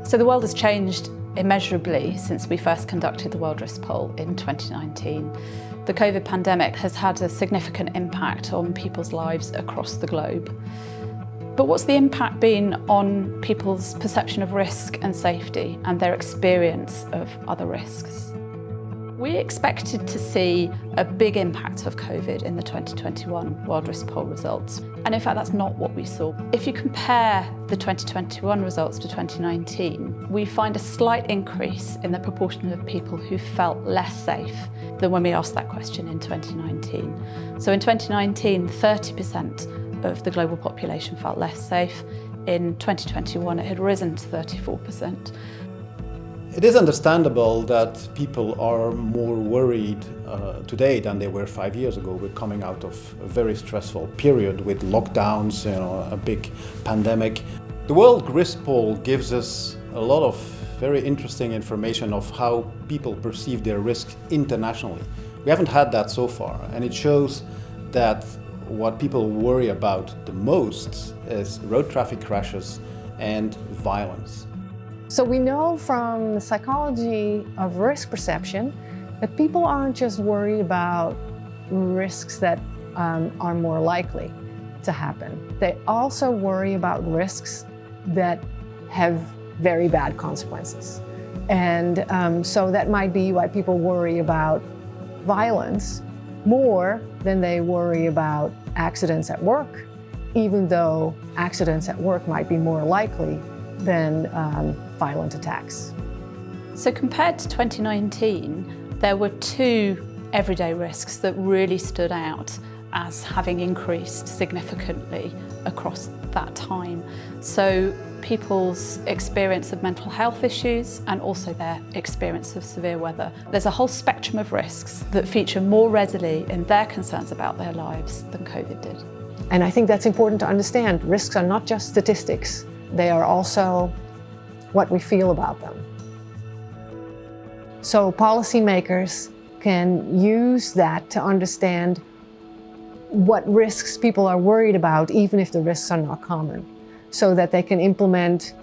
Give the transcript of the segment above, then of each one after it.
So the world has changed immeasurably since we first conducted the World Risk Poll in 2019. The COVID pandemic has had a significant impact on people's lives across the globe. But what's the impact been on people's perception of risk and safety and their experience of other risks? We expected to see a big impact of COVID in the 2021 World Risk Poll results. And in fact, that's not what we saw. If you compare the 2021 results to 2019, we find a slight increase in the proportion of people who felt less safe than when we asked that question in 2019. So in 2019, 30% of the global population felt less safe. In 2021, it had risen to 34%. It is understandable that people are more worried today than they were 5 years ago. We're coming out of a very stressful period with lockdowns, a big pandemic. The World Risk Poll gives us a lot of very interesting information of how people perceive their risk internationally. We haven't had that so far, and it shows that what people worry about the most is road traffic crashes and violence. So we know from the psychology of risk perception that people aren't just worried about risks that are more likely to happen. They also worry about risks that have very bad consequences. And so that might be why people worry about violence more than they worry about accidents at work, even though accidents at work might be more likely than violent attacks. So compared to 2019, there were two everyday risks that really stood out as having increased significantly across that time. So people's experience of mental health issues and also their experience of severe weather. There's a whole spectrum of risks that feature more readily in their concerns about their lives than COVID did. And I think that's important to understand. Risks are not just statistics. They are also what we feel about them. So policymakers can use that to understand what risks people are worried about, even if the risks are not common, so that they can implement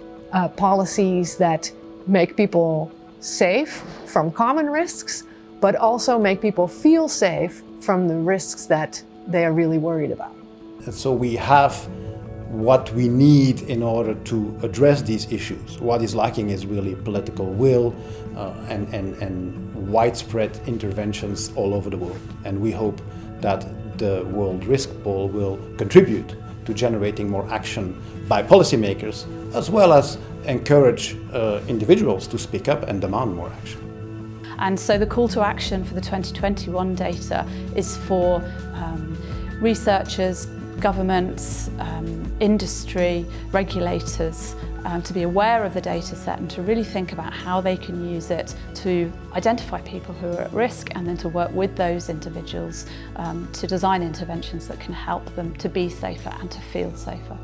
policies that make people safe from common risks, but also make people feel safe from the risks that they are really worried about. And so we have what we need in order to address these issues. What is lacking is really political will and widespread interventions all over the world. And we hope that the World Risk Poll will contribute to generating more action by policymakers, as well as encourage individuals to speak up and demand more action. And so the call to action for the 2021 data is for researchers, governments, industry, regulators to be aware of the data set and to really think about how they can use it to identify people who are at risk and then to work with those individuals to design interventions that can help them to be safer and to feel safer.